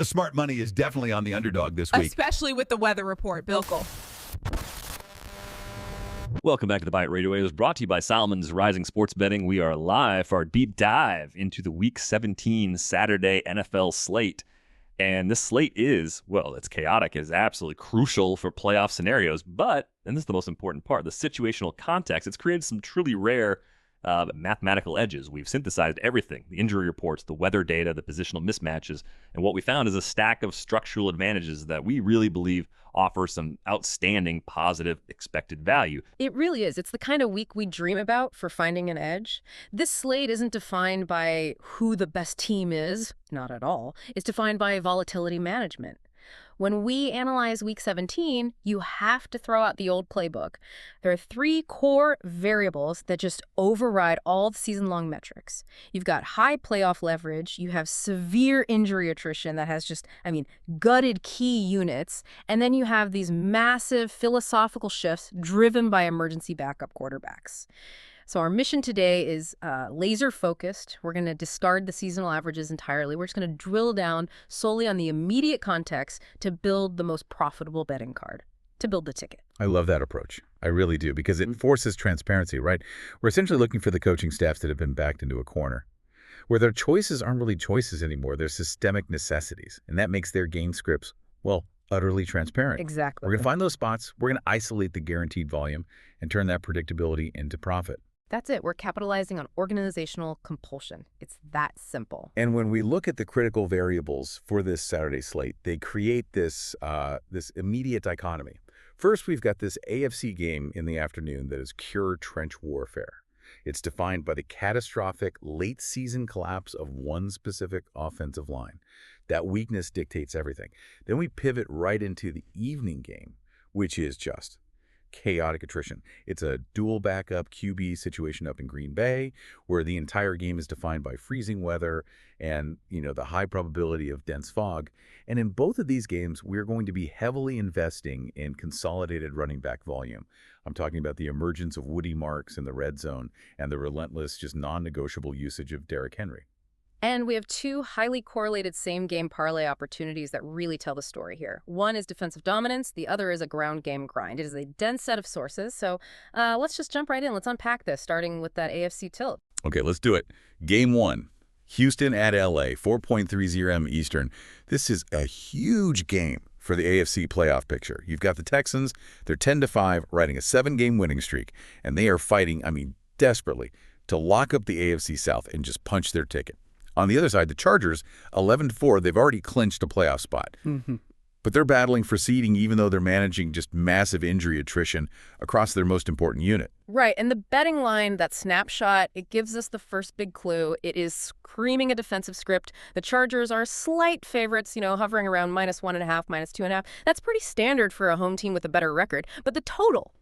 The smart money is definitely on the underdog this week. Especially with the weather report, Bilkle. Welcome back to the Buy It Radio. It was brought to you by Solomon's Rising Sports Betting. We are live for our deep dive into the Week 17 Saturday NFL slate. And this slate is, well, it's chaotic. It is absolutely crucial for playoff scenarios. But, and this is the most important part, the situational context. It's created some truly rare mathematical edges. We've synthesized everything, the injury reports, the weather data, the positional mismatches. And what we found is a stack of structural advantages that we really believe offer some outstanding positive expected value. It really is. It's the kind of week we dream about for finding an edge. This slate isn't defined by who the best team is, not at all. It's defined by volatility management. When we analyze Week 17, you have to throw out the old playbook. There are three core variables that just override all the season-long metrics. You've got high playoff leverage, you have severe injury attrition that has just, gutted key units, and then you have these massive philosophical shifts driven by emergency backup quarterbacks. So our mission today is laser-focused. We're going to discard the seasonal averages entirely. We're just going to drill down solely on the immediate context to build the most profitable betting card, to build the ticket. I love that approach. I really do, because it forces transparency, right? We're essentially looking for the coaching staffs that have been backed into a corner, where their choices aren't really choices anymore. They're systemic necessities, and that makes their game scripts, well, utterly transparent. Exactly. We're going to find those spots. We're going to isolate the guaranteed volume and turn that predictability into profit. That's it. We're capitalizing on organizational compulsion. It's that simple. And when we look at the critical variables for this Saturday slate, they create this immediate dichotomy. First, we've got this AFC game in the afternoon that is pure trench warfare. It's defined by the catastrophic late-season collapse of one specific offensive line. That weakness dictates everything. Then we pivot right into the evening game, which is just chaotic attrition. It's a dual backup QB situation up in Green Bay, where the entire game is defined by freezing weather and, the high probability of dense fog. And in both of these games, we're going to be heavily investing in consolidated running back volume. I'm talking about the emergence of Woody Marks in the red zone and the relentless, just non-negotiable usage of Derrick Henry. And we have two highly correlated same-game parlay opportunities that really tell the story here. One is defensive dominance. The other is a ground game grind. It is a dense set of sources. So let's just jump right in. Let's unpack this, starting with that AFC tilt. Okay, let's do it. Game one, Houston at LA, 4.30 m Eastern. This is a huge game for the AFC playoff picture. You've got the Texans. They're 10-5, riding a 7-game winning streak. And they are fighting, desperately, to lock up the AFC South and just punch their ticket. On the other side, the Chargers, 11-4, they've already clinched a playoff spot. But they're battling for seeding even though they're managing just massive injury attrition across their most important unit. Right, and the betting line, that snapshot, it gives us the first big clue. It is screaming a defensive script. The Chargers are slight favorites, hovering around -1.5, -2.5. That's pretty standard for a home team with a better record. But the total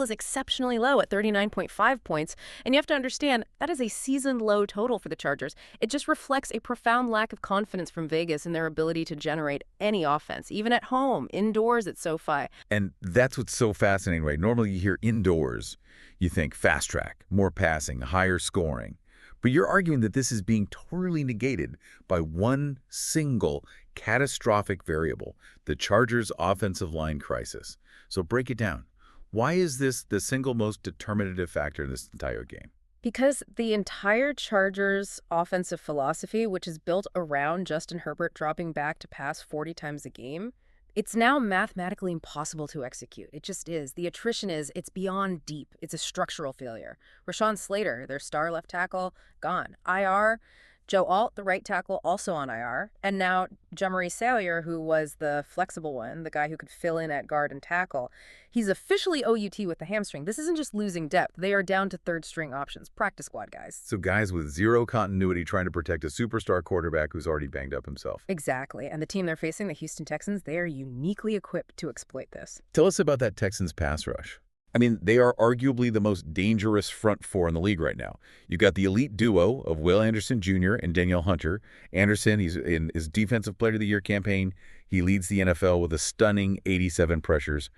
is exceptionally low at 39.5 points, and you have to understand that is a season-low total for the Chargers. It just reflects a profound lack of confidence from Vegas in their ability to generate any offense, even at home, indoors at SoFi. And that's what's so fascinating, right? Normally you hear indoors, you think fast track, more passing, higher scoring. But you're arguing that this is being totally negated by one single catastrophic variable, the Chargers' offensive line crisis. So break it down. Why is this the single most determinative factor in this entire game? Because the entire Chargers' offensive philosophy, which is built around Justin Herbert dropping back to pass 40 times a game, it's now mathematically impossible to execute. It just is. The attrition it's beyond deep. It's a structural failure. Rashawn Slater, their star left tackle, gone. IR. Joe Alt, the right tackle, also on IR. And now Jamari Salyer, who was the flexible one, the guy who could fill in at guard and tackle, he's officially OUT with the hamstring. This isn't just losing depth. They are down to third-string options. Practice squad guys. So guys with zero continuity trying to protect a superstar quarterback who's already banged up himself. Exactly. And the team they're facing, the Houston Texans, they are uniquely equipped to exploit this. Tell us about that Texans pass rush. They are arguably the most dangerous front four in the league right now. You've got the elite duo of Will Anderson Jr. and Danielle Hunter. Anderson, he's in his Defensive Player of the Year campaign. He leads the NFL with a stunning 87 pressures.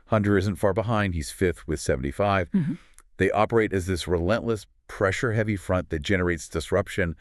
Hunter isn't far behind. He's fifth with 75. They operate as this relentless, pressure-heavy front that generates disruption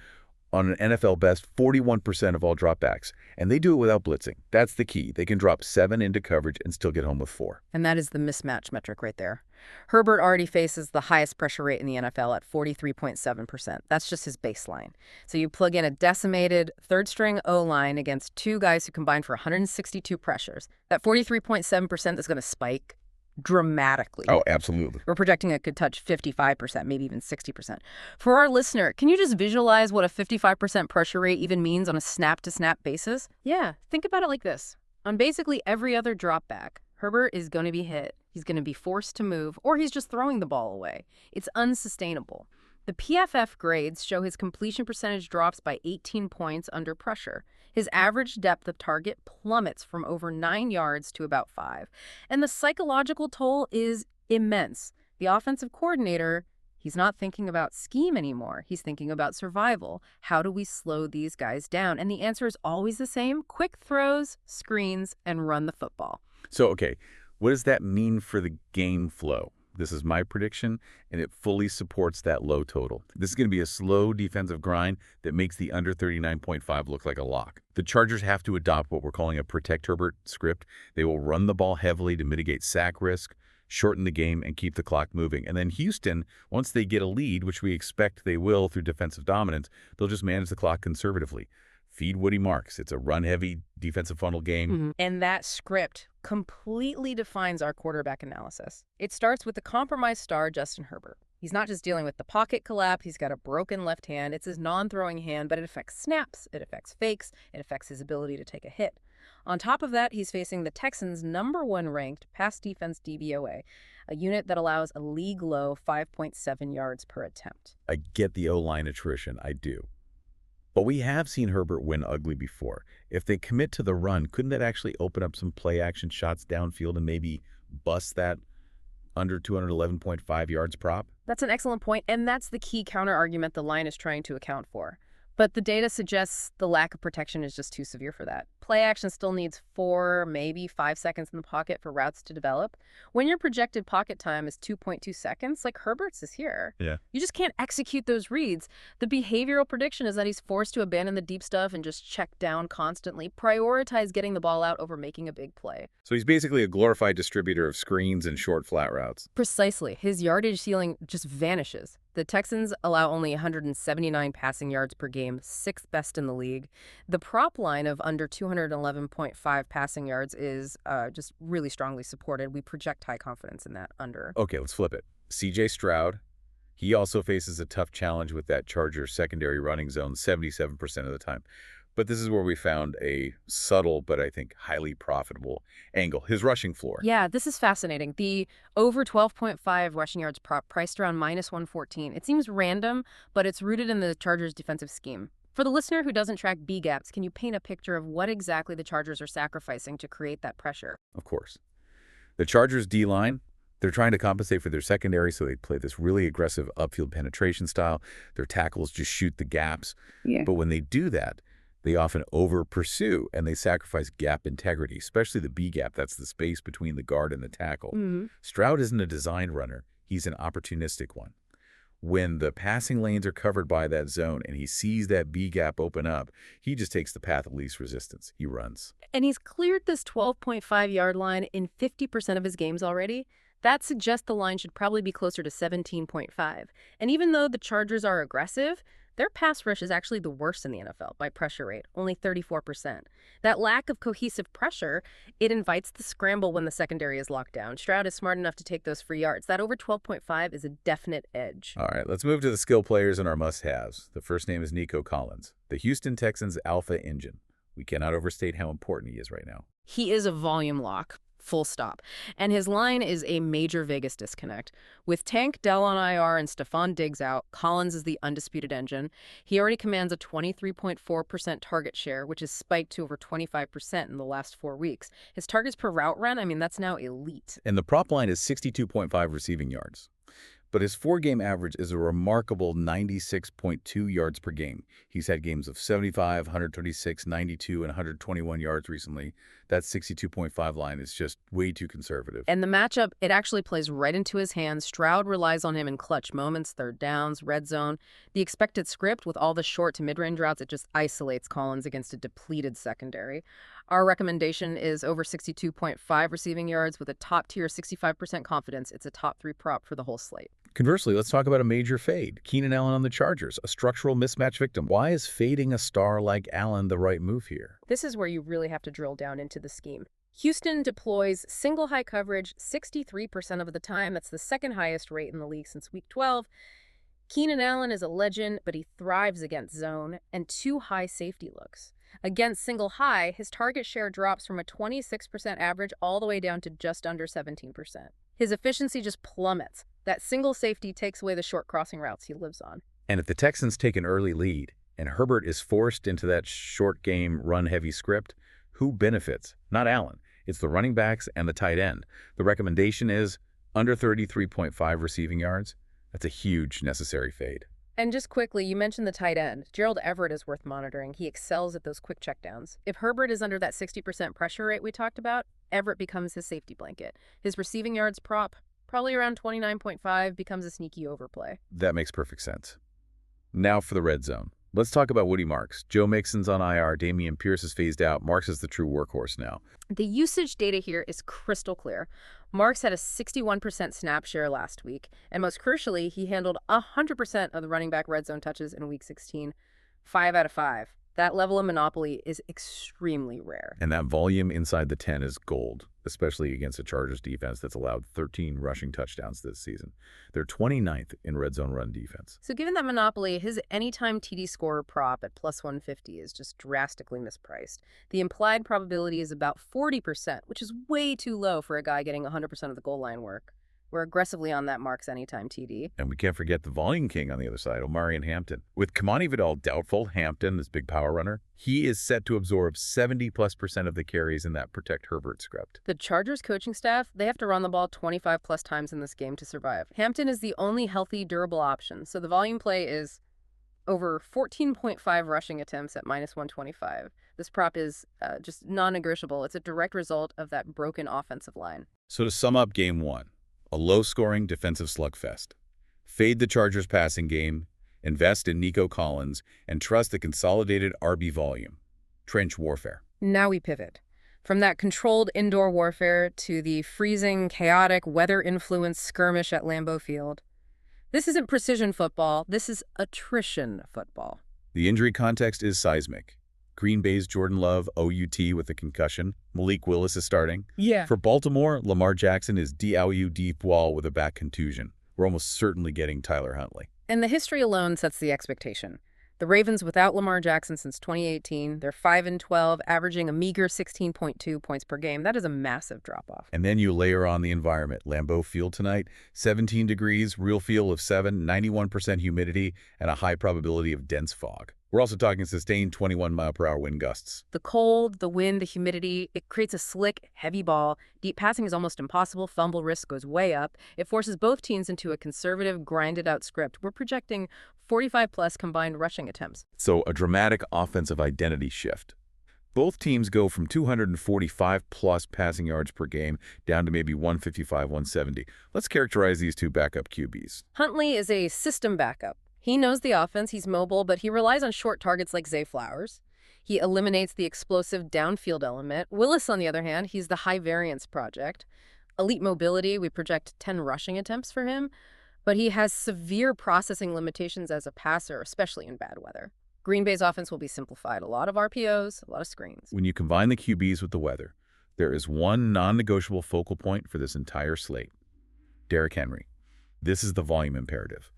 On an NFL best, 41% of all dropbacks. And they do it without blitzing. That's the key. They can drop 7 into coverage and still get home with 4. And that is the mismatch metric right there. Herbert already faces the highest pressure rate in the NFL at 43.7%. That's just his baseline. So you plug in a decimated third-string O-line against 2 guys who combined for 162 pressures. That 43.7% is going to spike dramatically. Oh, absolutely. We're projecting it could touch 55%, maybe even 60%. For our listener, can you just visualize what a 55% pressure rate even means on a snap-to-snap basis? Yeah, think about it like this. On basically every other drop back, Herbert is going to be hit. He's going to be forced to move, or he's just throwing the ball away. It's unsustainable. The PFF grades show his completion percentage drops by 18 points under pressure. His average depth of target plummets from over 9 yards to about 5. And the psychological toll is immense. The offensive coordinator, he's not thinking about scheme anymore. He's thinking about survival. How do we slow these guys down? And the answer is always the same: quick throws, screens, and run the football. So, okay, what does that mean for the game flow? This is my prediction, and it fully supports that low total. This is going to be a slow defensive grind that makes the under 39.5 look like a lock. The Chargers have to adopt what we're calling a protect Herbert script. They will run the ball heavily to mitigate sack risk, shorten the game, and keep the clock moving. And then Houston, once they get a lead, which we expect they will through defensive dominance, they'll just manage the clock conservatively. Feed Woody Marks. It's a run-heavy defensive funnel game. And that script completely defines our quarterback analysis. It starts with the compromised star, Justin Herbert. He's not just dealing with the pocket collapse. He's got a broken left hand. It's his non-throwing hand, but it affects snaps. It affects fakes. It affects his ability to take a hit. On top of that, he's facing the Texans' #1 ranked pass defense DVOA, a unit that allows a league-low 5.7 yards per attempt. I get the O-line attrition. I do. But we have seen Herbert win ugly before. If they commit to the run, couldn't that actually open up some play-action shots downfield and maybe bust that under 211.5 yards prop? That's an excellent point, and that's the key counter-argument the line is trying to account for. But the data suggests the lack of protection is just too severe for that. Play action still needs 4, maybe 5 seconds in the pocket for routes to develop. When your projected pocket time is 2.2 seconds, like Herbert's is here, you just can't execute those reads. The behavioral prediction is that he's forced to abandon the deep stuff and just check down constantly, prioritize getting the ball out over making a big play. So he's basically a glorified distributor of screens and short flat routes. Precisely. His yardage ceiling just vanishes. The Texans allow only 179 passing yards per game, 6th best in the league. The prop line of under 211.5 passing yards is just really strongly supported. We project high confidence in that under. Okay, let's flip it. C.J. Stroud, he also faces a tough challenge with that Chargers secondary running zone 77% of the time. But this is where we found a subtle but I think highly profitable angle, his rushing floor. Yeah, this is fascinating. The over 12.5 rushing yards prop priced around -114. It seems random, but it's rooted in the Chargers' defensive scheme. For the listener who doesn't track B-gaps, can you paint a picture of what exactly the Chargers are sacrificing to create that pressure? Of course. The Chargers' D-line, they're trying to compensate for their secondary, so they play this really aggressive upfield penetration style. Their tackles just shoot the gaps. But when they do that, they often over-pursue, and they sacrifice gap integrity, especially the B-gap. That's the space between the guard and the tackle. Stroud isn't a designed runner. He's an opportunistic one. When the passing lanes are covered by that zone and he sees that B-gap open up, he just takes the path of least resistance. He runs. And he's cleared this 12.5-yard line in 50% of his games already. That suggests the line should probably be closer to 17.5. And even though the Chargers are aggressive, their pass rush is actually the worst in the NFL by pressure rate, only 34%. That lack of cohesive pressure, it invites the scramble when the secondary is locked down. Stroud is smart enough to take those free yards. That over 12.5 is a definite edge. All right, let's move to the skill players and our must-haves. The first name is Nico Collins, the Houston Texans' alpha engine. We cannot overstate how important he is right now. He is a volume lock. Full stop. And his line is a major Vegas disconnect. With Tank Dell on IR and Stephon Diggs out, Collins is the undisputed engine. He already commands a 23.4% target share, which has spiked to over 25% in the last 4 weeks. His targets per route run, I mean, that's now elite. And the prop line is 62.5 receiving yards. but his 4-game average is a remarkable 96.2 yards per game. He's had games of 75, 136, 92, and 121 yards recently. That 62.5 line is just way too conservative. And the matchup, it actually plays right into his hands. Stroud relies on him in clutch moments, third downs, red zone. The expected script with all the short to mid-range routes, it just isolates Collins against a depleted secondary. Our recommendation is over 62.5 receiving yards with a top-tier 65% confidence. It's a top 3 prop for the whole slate. Conversely, let's talk about a major fade. Keenan Allen on the Chargers, a structural mismatch victim. Why is fading a star like Allen the right move here? This is where you really have to drill down into the scheme. Houston deploys single high coverage 63% of the time. That's the second highest rate in the league since week 12. Keenan Allen is a legend, but he thrives against zone and 2 high safety looks. Against single high, his target share drops from a 26% average all the way down to just under 17%. His efficiency just plummets. That single safety takes away the short crossing routes he lives on. And if the Texans take an early lead and Herbert is forced into that short game run-heavy script, who benefits? Not Allen. It's the running backs and the tight end. The recommendation is under 33.5 receiving yards. That's a huge necessary fade. And just quickly, you mentioned the tight end. Gerald Everett is worth monitoring. He excels at those quick checkdowns. If Herbert is under that 60% pressure rate we talked about, Everett becomes his safety blanket. His receiving yards prop, probably around 29.5, becomes a sneaky overplay. That makes perfect sense. Now for the red zone. Let's talk about Woody Marks. Joe Mixon's on IR. Dameon Pierce is phased out. Marks is the true workhorse now. The usage data here is crystal clear. Marks had a 61% snap share last week, and most crucially, he handled 100% of the running back red zone touches in Week 16, 5 out of 5. That level of monopoly is extremely rare. And that volume inside the 10 is gold, especially against a Chargers defense that's allowed 13 rushing touchdowns this season. They're 29th in red zone run defense. So given that monopoly, his anytime TD scorer prop at plus 150 is just drastically mispriced. The implied probability is about 40%, which is way too low for a guy getting 100% of the goal line work. We're aggressively on that Marks anytime TD. And we can't forget the volume king on the other side, Omari and Hampton. With Kamani Vidal doubtful, Hampton, this big power runner, he is set to absorb 70+% of the carries in that protect Herbert script. The Chargers coaching staff, they have to run the ball 25+ times in this game to survive. Hampton is the only healthy, durable option, so the volume play is over 14.5 rushing attempts at minus 125. This prop is just non-negotiable. It's a direct result of that broken offensive line. So to sum up game one, a low-scoring defensive slugfest. Fade the Chargers passing game, invest in Nico Collins, and trust the consolidated RB volume. Trench warfare. Now we pivot. From that controlled indoor warfare to the freezing, chaotic, weather-influenced skirmish at Lambeau Field. This isn't precision football. This is attrition football. The injury context is seismic. Green Bay's Jordan Love, OUT with a concussion. Malik Willis is starting. Yeah. For Baltimore, Lamar Jackson is DOU deep wall with a back contusion. We're almost certainly getting Tyler Huntley. And the history alone sets the expectation. The Ravens without Lamar Jackson since 2018, they're 5-12, averaging a meager 16.2 points per game. That is a massive drop-off. And then you layer on the environment. Lambeau Field tonight, 17 degrees, real feel of 7, 91% humidity, and a high probability of dense fog. We're also talking sustained 21-mile-per-hour wind gusts. The cold, the wind, the humidity, it creates a slick, heavy ball. Deep passing is almost impossible. Fumble risk goes way up. It forces both teams into a conservative, grinded-out script. We're projecting 45+ combined rushing attempts. So a dramatic offensive identity shift. Both teams go from 245+ passing yards per game down to maybe 155, 170. Let's characterize these two backup QBs. Huntley is a system backup. He knows the offense, he's mobile, but he relies on short targets like Zay Flowers. He eliminates the explosive downfield element. Willis, on the other hand, he's the high-variance project. Elite mobility, we project 10 rushing attempts for him, but he has severe processing limitations as a passer, especially in bad weather. Green Bay's offense will be simplified. A lot of RPOs, a lot of screens. When you combine the QBs with the weather, there is one non-negotiable focal point for this entire slate. Derrick Henry. This is the volume imperative.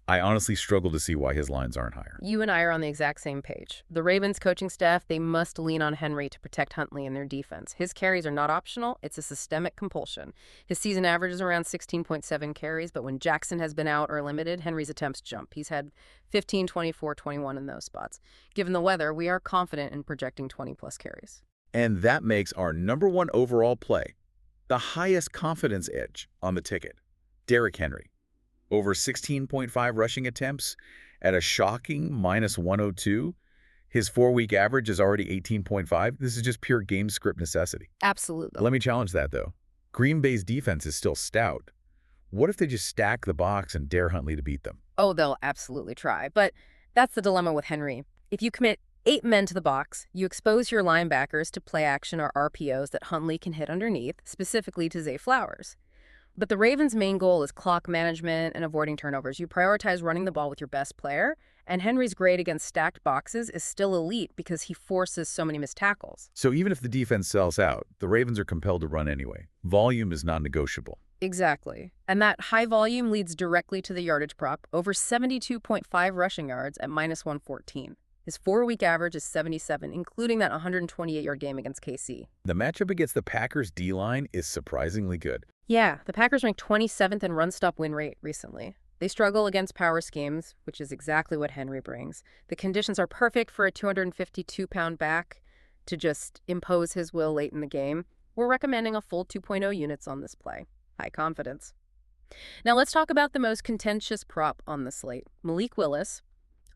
I honestly struggle to see why his lines aren't higher. You and I are on the exact same page. The Ravens coaching staff, they must lean on Henry to protect Huntley in their defense. His carries are not optional. It's a systemic compulsion. His season average is around 16.7 carries, but when Jackson has been out or limited, Henry's attempts jump. He's had 15, 24, 21 in those spots. Given the weather, we are confident in projecting 20+ carries. And that makes our #1 overall play the highest confidence edge on the ticket, Derrick Henry. over 16.5 rushing attempts at a shocking -102. His 4-week average is already 18.5. This is just pure game script necessity. Absolutely. Let me challenge that, though. Green Bay's defense is still stout. What if they just stack the box and dare Huntley to beat them? Oh, they'll absolutely try. But that's the dilemma with Henry. If you commit 8 men to the box, you expose your linebackers to play action or RPOs that Huntley can hit underneath, specifically to Zay Flowers. But the Ravens' main goal is clock management and avoiding turnovers. You prioritize running the ball with your best player, and Henry's grade against stacked boxes is still elite because he forces so many missed tackles. So even if the defense sells out, the Ravens are compelled to run anyway. Volume is non-negotiable. Exactly. And that high volume leads directly to the yardage prop, over 72.5 rushing yards at -114. His 4-week average is 77, including that 128-yard game against KC. The matchup against the Packers' D-line is surprisingly good. Yeah, the Packers ranked 27th in run-stop win rate recently. They struggle against power schemes, which is exactly what Henry brings. The conditions are perfect for a 252-pound back to just impose his will late in the game. We're recommending a full 2.0 units on this play. High confidence. Now let's talk about the most contentious prop on the slate, Malik Willis,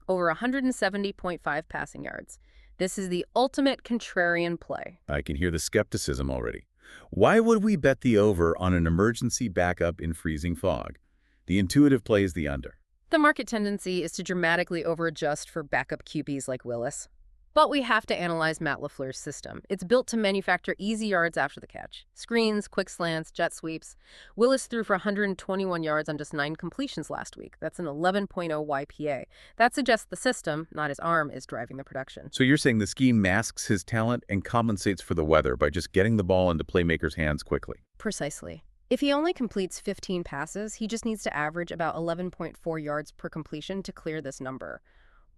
over 170.5 passing yards. This is the ultimate contrarian play. I can hear the skepticism already. Why would we bet the over on an emergency backup in freezing fog? The intuitive play is the under. The market tendency is to dramatically overadjust for backup QBs like Willis. But we have to analyze Matt LaFleur's system. It's built to manufacture easy yards after the catch. Screens, quick slants, jet sweeps. Willis threw for 121 yards on just 9 completions last week. That's an 11.0 YPA. That suggests the system, not his arm, is driving the production. So you're saying the scheme masks his talent and compensates for the weather by just getting the ball into playmakers' hands quickly. Precisely. If he only completes 15 passes, he just needs to average about 11.4 yards per completion to clear this number.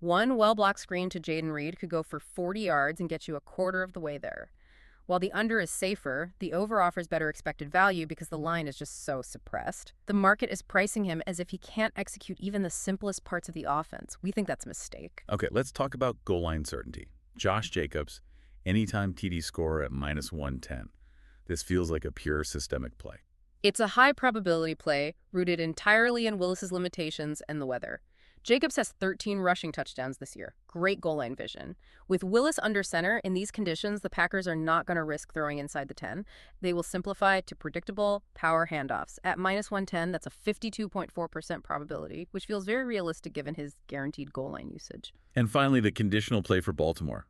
One well-blocked screen to Jaden Reed could go for 40 yards and get you a quarter of the way there. While the under is safer, the over offers better expected value because the line is just so suppressed. The market is pricing him as if he can't execute even the simplest parts of the offense. We think that's a mistake. Okay, let's talk about goal line certainty. Josh Jacobs, anytime TD scorer at -110. This feels like a pure systemic play. It's a high probability play rooted entirely in Willis's limitations and the weather. Jacobs has 13 rushing touchdowns this year. Great goal line vision. With Willis under center, in these conditions, the Packers are not going to risk throwing inside the 10. They will simplify to predictable power handoffs. At -110, that's a 52.4% probability, which feels very realistic given his guaranteed goal line usage. And finally, the conditional play for Baltimore,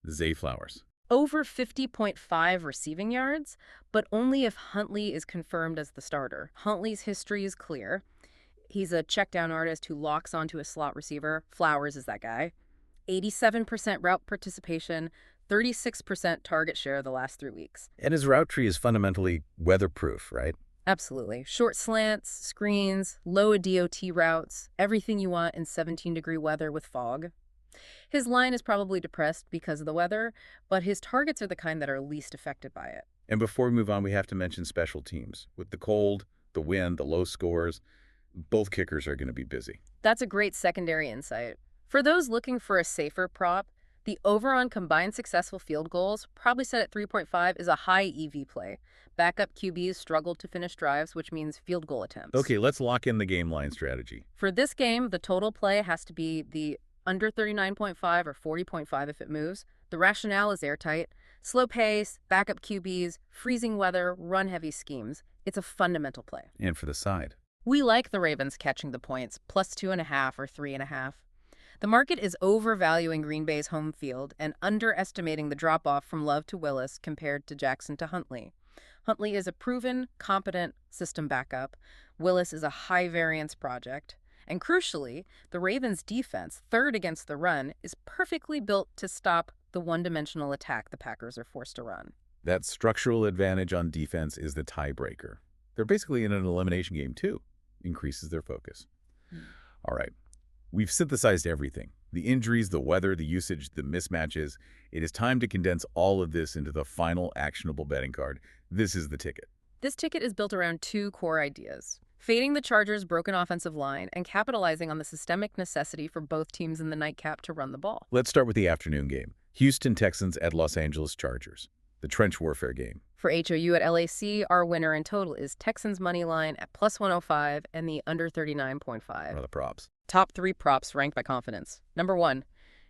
Zay Flowers. Over 50.5 receiving yards, but only if Huntley is confirmed as the starter. Huntley's history is clear. He's a check-down artist who locks onto a slot receiver. Flowers is that guy. 87% route participation, 36% target share the last 3 weeks. And his route tree is fundamentally weatherproof, right? Absolutely. Short slants, screens, low DOT routes, everything you want in 17-degree weather with fog. His line is probably depressed because of the weather, but his targets are the kind that are least affected by it. And before we move on, we have to mention special teams. With the cold, the wind, the low scores, both kickers are going to be busy. That's a great secondary insight. For those looking for a safer prop, the over on combined successful field goals, probably set at 3.5, is a high EV play. Backup QBs struggled to finish drives, which means field goal attempts. Okay, let's lock in the game line strategy. For this game, the total play has to be the under 39.5 or 40.5 if it moves. The rationale is airtight. Slow pace, backup QBs, freezing weather, run-heavy schemes. It's a fundamental play. And for the side. We like the Ravens catching the points, +2.5 or 3.5. The market is overvaluing Green Bay's home field and underestimating the drop-off from Love to Willis compared to Jackson to Huntley. Huntley is a proven, competent system backup. Willis is a high-variance project. And crucially, the Ravens' defense, third against the run, is perfectly built to stop the one-dimensional attack the Packers are forced to run. That structural advantage on defense is the tiebreaker. They're basically in an elimination game, too. Increases their focus. All right. We've synthesized everything. The injuries, the weather, the usage, the mismatches. It is time to condense all of this into the final actionable betting card. This is the ticket. This ticket is built around 2 core ideas: fading the Chargers' broken offensive line and capitalizing on the systemic necessity for both teams in the nightcap to run the ball. Let's start with the afternoon game. Houston Texans at Los Angeles Chargers. The trench warfare game. For HOU at LAC, our winner in total is Texans money line at plus 105 and the under 39.5. What are the props? Top 3 props ranked by confidence. Number 1,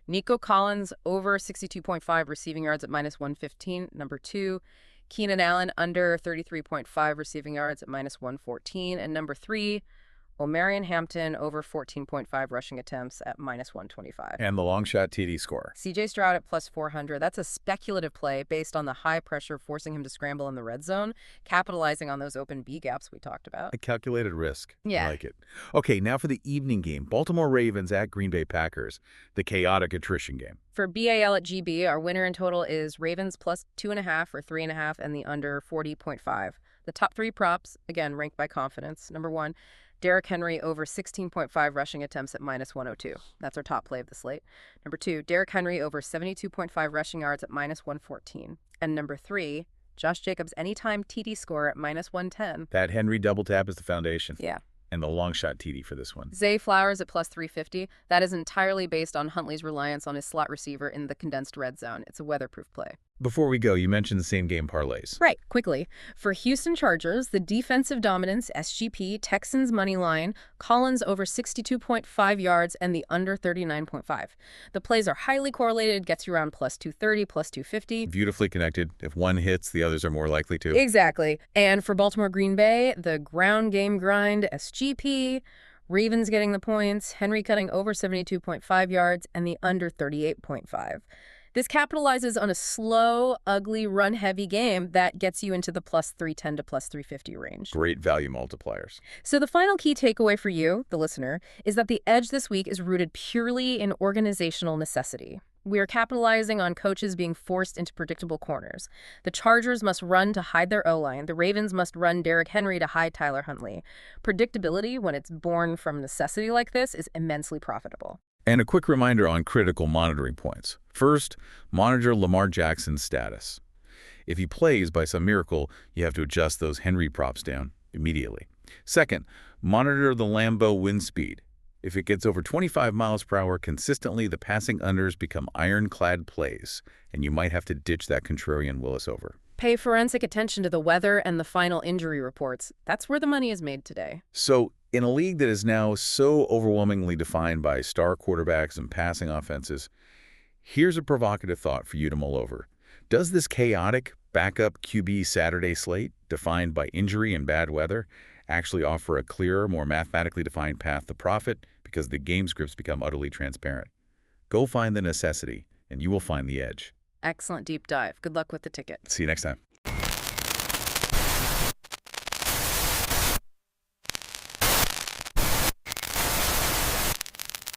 Nico Collins over 62.5 receiving yards at minus 115. Number 2, Keenan Allen under 33.5 receiving yards at minus 114. And number 3, Omarion Hampton over 14.5 rushing attempts at minus 125. And the long shot TD score. CJ Stroud at plus 400. That's a speculative play based on the high pressure forcing him to scramble in the red zone, capitalizing on those open B gaps we talked about. A calculated risk. Yeah. I like it. Okay, now for the evening game. Baltimore Ravens at Green Bay Packers. The chaotic attrition game. For BAL at GB, our winner in total is Ravens plus 2.5 or 3.5 and the under 40.5. The top 3 props, again, ranked by confidence. Number 1, Derrick Henry over 16.5 rushing attempts at minus 102. That's our top play of the slate. Number 2, Derrick Henry over 72.5 rushing yards at minus 114. And number 3, Josh Jacobs anytime TD score at minus 110. That Henry double tap is the foundation. Yeah. And the long shot TD for this one. Zay Flowers at plus 350. That is entirely based on Huntley's reliance on his slot receiver in the condensed red zone. It's a weatherproof play. Before we go, you mentioned the same game parlays. Right. Quickly. For Houston Chargers, the defensive dominance, SGP, Texans money line, Collins over 62.5 yards and the under 39.5. The plays are highly correlated, gets you around plus 230, plus 250. Beautifully connected. If one hits, the others are more likely to. Exactly. And for Baltimore Green Bay, the ground game grind, SGP, Ravens getting the points, Henry cutting over 72.5 yards and the under 38.5. This capitalizes on a slow, ugly, run-heavy game that gets you into the plus 310 to plus 350 range. Great value multipliers. So the final key takeaway for you, the listener, is that the edge this week is rooted purely in organizational necessity. We are capitalizing on coaches being forced into predictable corners. The Chargers must run to hide their O-line. The Ravens must run Derrick Henry to hide Tyler Huntley. Predictability, when it's born from necessity like this, is immensely profitable. And a quick reminder on critical monitoring points. First, monitor Lamar Jackson's status. If he plays by some miracle, you have to adjust those Henry props down immediately. Second, monitor the Lambeau wind speed. If it gets over 25 miles per hour consistently, the passing unders become ironclad plays, and you might have to ditch that contrarian Willis over. Pay forensic attention to the weather and the final injury reports. That's where the money is made today. So, in a league that is now so overwhelmingly defined by star quarterbacks and passing offenses, here's a provocative thought for you to mull over. Does this chaotic backup QB Saturday slate, defined by injury and bad weather, actually offer a clearer, more mathematically defined path to profit because the game scripts become utterly transparent? Go find the necessity, and you will find the edge. Excellent deep dive. Good luck with the ticket. See you next time.